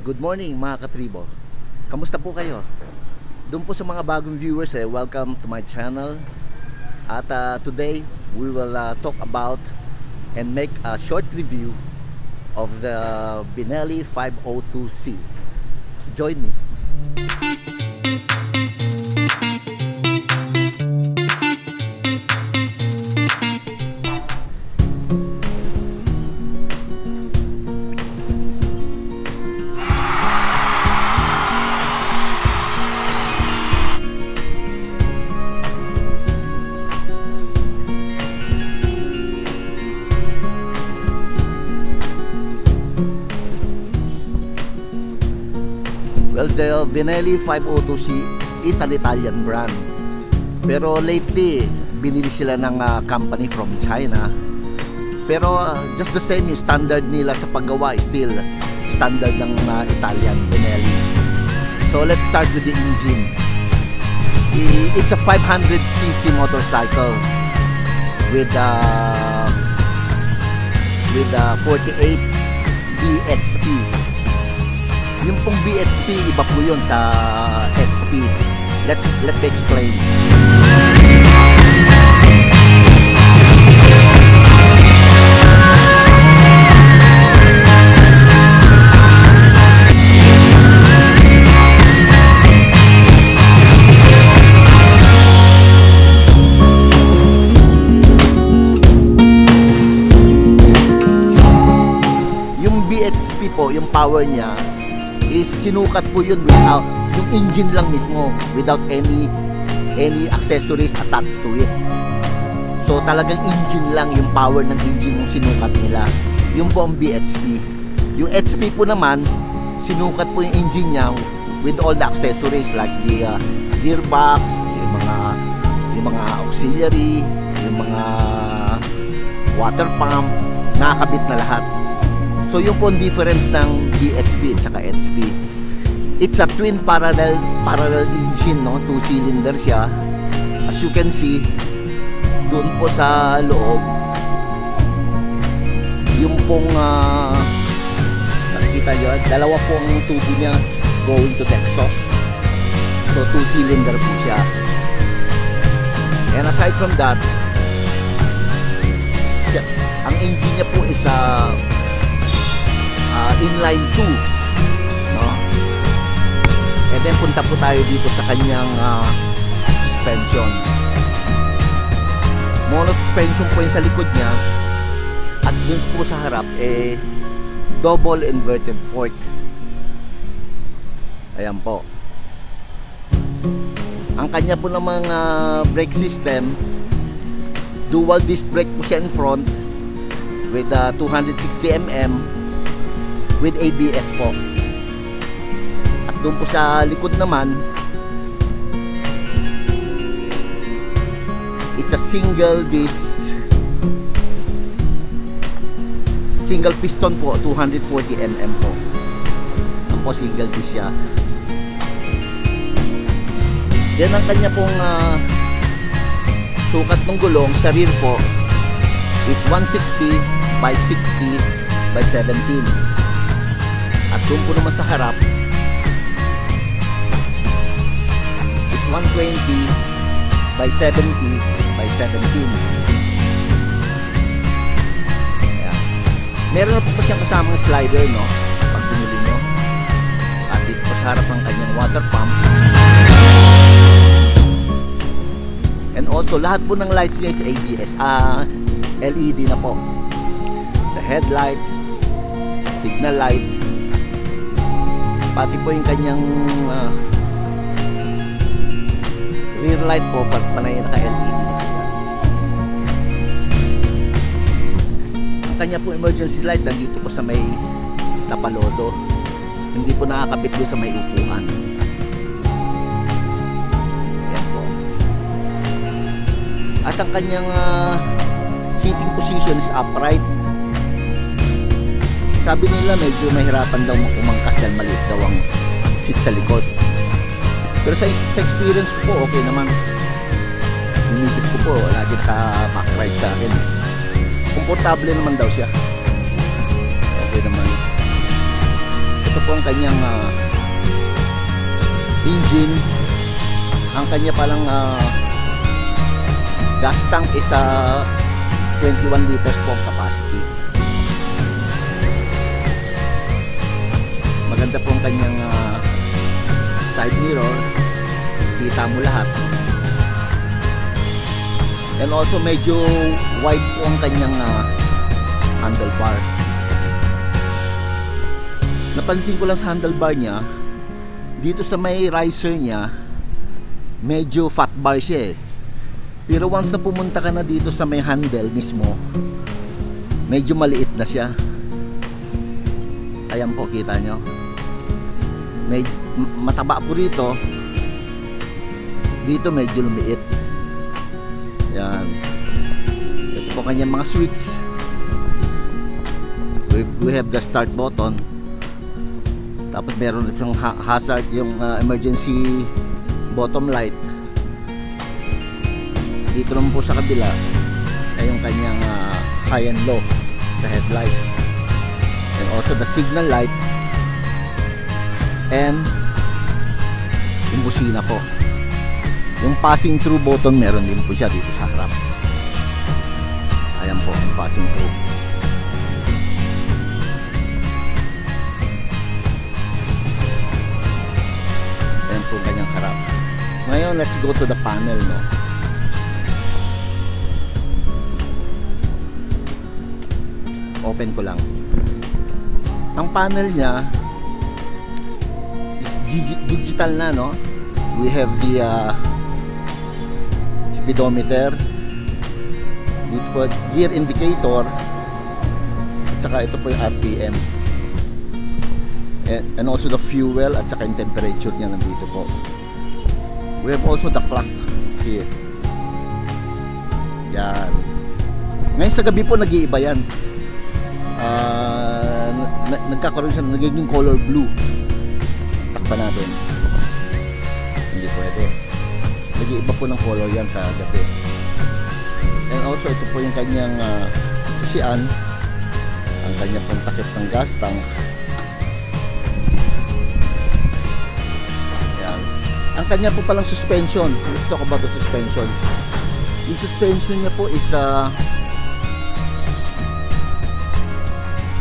Good morning mga katribo. Kamusta po kayo? Doon po sa mga bagong viewers, welcome to my channel. At today we will talk about and make a short review of the Benelli 502C. Join me. Well, the Benelli 502C is an Italian brand. Pero lately, binili sila ng company from China. Pero just the same, yung standard nila sa paggawa is still standard ng Italian Benelli. So let's start with the engine. It's a 500cc motorcycle with 48 bhp. Yung pong BHP, iba po yun sa HP. Let me explain. Yung BHP po, yung power niya, is sinukat po yun without, yung engine lang mismo, without any accessories attached to it. So talagang engine lang, yung power ng engine yung sinukat nila. Yung po ang BHP. Yung HP po naman, sinukat po yung engine niya with all the accessories like the gearbox, yung mga auxiliary, yung mga water pump, nakakabit na lahat. So yung po ang difference ng BHP at saka HP. It's a twin parallel engine, no? 2-cylinder siya. As you can see, doon po sa loob, yung pong nakikita nyo, dalawa pong tubo niya going to the exhaust. So 2-cylinder po siya. And aside from that, ang engine niya po is inline 2, no? And then punta po tayo dito sa kanyang suspension. Mono suspension po yung sa likod niya, at dun po sa harap double inverted fork. Ayan po. Ang kanya po ng mga brake system, dual disc brake po siya in front with 260mm with ABS po. At doon po sa likod naman, it's a single piston po, 240mm po. Ang po single disc siya. Then ang kanya pong sukat ng gulong sa rear po is 160 by 60 by 17. At doon po naman sa harap is 120 by 70 by 17. Ayan. Meron na po siyang kasamang slider, no? Pag binili nyo. At dito po sa harap ng kanyang water pump. And also, lahat po ng lights niya is ABS. LED na po. The headlight, signal light, pati po yung kanyang rear light po, panay naka-LED na po yan. Ang kanya po emergency light nandito po sa may tapalodo, hindi po nakakapit doon sa may upuan. Yan po. At ang kanyang seating position is upright. Sabi nila medyo mahirapan daw umangkas dahil maliit daw ang seat sa likod. Pero sa experience ko po, okay naman. Yung misis ko po, lagi naka-back ride sa akin. Komportable naman daw siya. Okay naman. Ito po po ang kanyang engine. Ang kanya palang gas tank is 21 liters po ang capacity. Maganda po ang kanyang side mirror, kita mo lahat. And also medyo wide po ang kanyang handlebar. Napansin ko lang sa handlebar niya, dito sa may riser niya, medyo fat bar siya eh. Pero once na pumunta ka na dito sa may handle mismo, medyo maliit na siya. Ayan po, kita nyo, mataba po rito, dito medyo lumiit. Yan. Ito po kanyang mga switch. We have the start button. Tapos meron rin yung hazard, yung emergency bottom light. Dito naman po sa kabila ay yung kanyang high and low sa headlight, and also the signal light, and yung busina po. Yung passing through button meron din po siya dito sa harap. Ayan po yung passing through. Ayan po kanyang harap. Ngayon, let's go to the panel, no? Open ko lang. Ang panel niya is digital na, no? We have the speedometer, dito po gear indicator, at saka ito po yung RPM, and also the fuel, at saka yung temperature niya nandito po. We have also the clock here. Yan. Ngayon sa gabi po nag-iiba yan. Nagkakaroon siya, nagiging color blue. Takpa natin. Hindi pwede. Nag-iiba po ng color yan sa gabi. And also ito po yung kanyang susian, ang kanyang pong takip ng gas tank. Ang kanya po palang suspension. Let's talk about the suspension. Yung suspension niya po is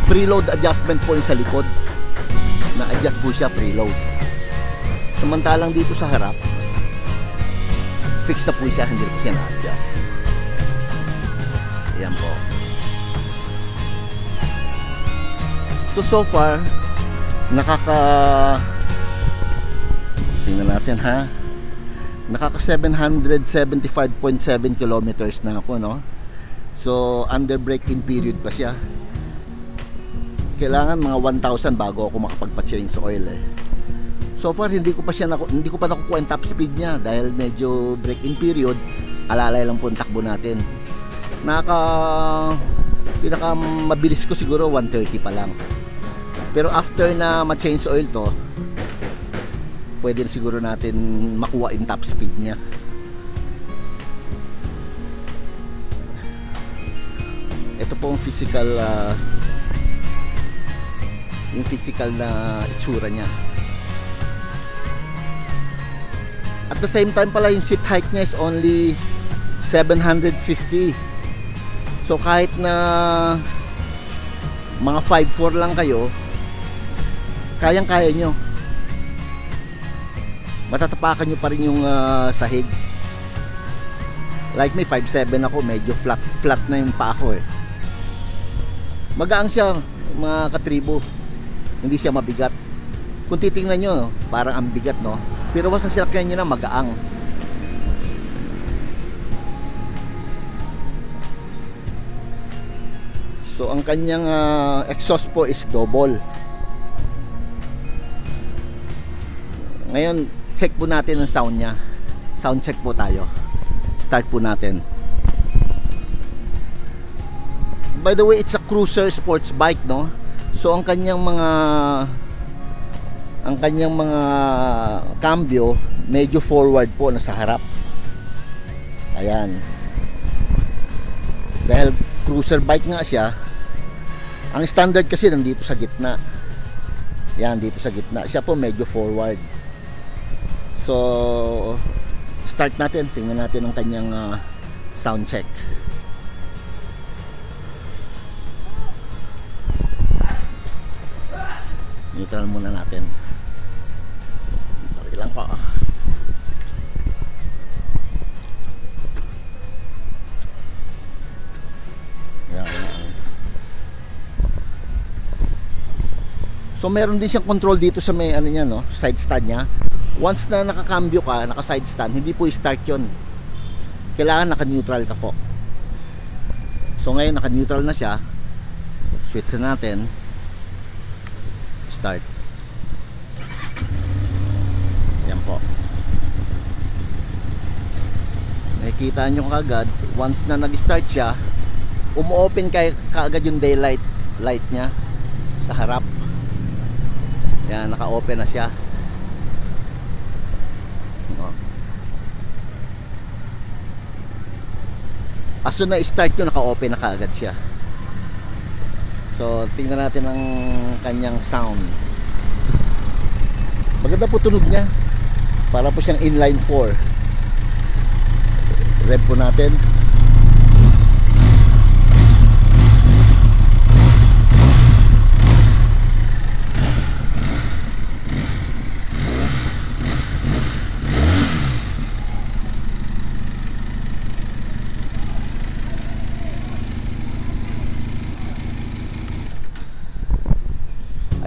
preload adjustment po yung sa likod. Na-adjust po siya preload. Samantalang dito sa harap, fix na po siya, hindi po siya na-adjust. Ayan po. So far, tingnan natin ha, nakaka 775.7 kilometers na ako, no? So under break-in period pa siya. Kailangan mga 1,000 bago ako makapagpa-change oil eh. So far hindi ko pa nakukuha yung top speed niya dahil medyo break-in period, alalay lang po ang takbo natin. Pinaka mabilis ko siguro 130 pa lang. Pero after na ma-change oil to, pwede na siguro natin makuha yung top speed niya. Ito po ang physical na itsura niya. At the same time pala, yung seat height niya is only 750. So kahit na mga 5'4" lang kayo, kayang-kaya nyo. Matatapakan nyo pa rin yung sahig. Like me, 5'7" ako, medyo flat na yung paa ko eh. Magaang siya mga katribo, hindi siya mabigat. Kung titingnan nyo, no, parang ang bigat, no? Pero basta sasakyan nyo na magaang. So ang kanyang exhaust po is double. Ngayon check po natin ang sound niya. Sound check po tayo. Start po natin. By the way, it's a cruiser sports bike, no? So ang kanyang mga cambio medyo forward po, nasa harap. Ayan. Dahil cruiser bike nga siya, ang standard kasi nandito sa gitna. Yan, dito sa gitna. Siya po medyo forward. So, start natin. Tingnan natin ang kanyang sound check. Neutral muna natin. Sorry lang po. So meron din siyang control dito sa may ano niya, no, side stand niya. Once na nakakambyo ka, naka side stand, hindi po i-start 'yon. Kailangan naka-neutral ka po. So ngayon naka-neutral na siya. Switch na natin. Start. Yan po. Nakikita nyo kagad, once na nag-start siya, umu-open kaagad yung daylight light niya sa harap. Yan, naka-open na siya. As soon na start yun, naka-open na kaagad siya. So, tingnan natin ang kanyang sound. Maganda po tunog niya. Para po siyang inline 4. Rev po natin.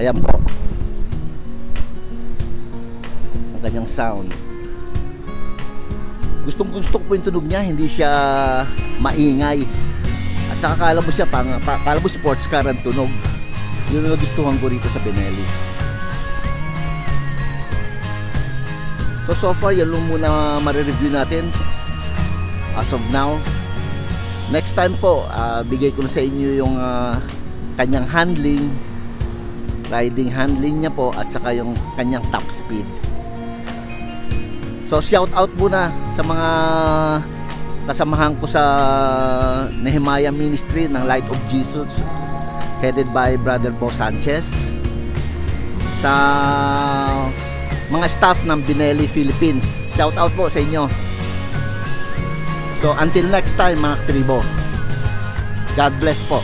Ayan po ang kanyang sound. Gustong gusto ko po yung tunog niya. Hindi siya maingay. At saka kala mo siya kala mo sports car ang tunog. Yun ang gustuhan ko rito sa Benelli. So far yan lang muna marireview natin as of now. Next time po bigay ko na sa inyo yung kanyang handling, riding handling niya po, at saka yung kanyang top speed. So shout out muna sa mga kasamahan ko sa Nehemiah Ministry ng Light of Jesus, headed by Brother Bo Sanchez, sa mga staff ng Benelli Philippines. Shout out po sa inyo. So until next time mga tribo, God bless po.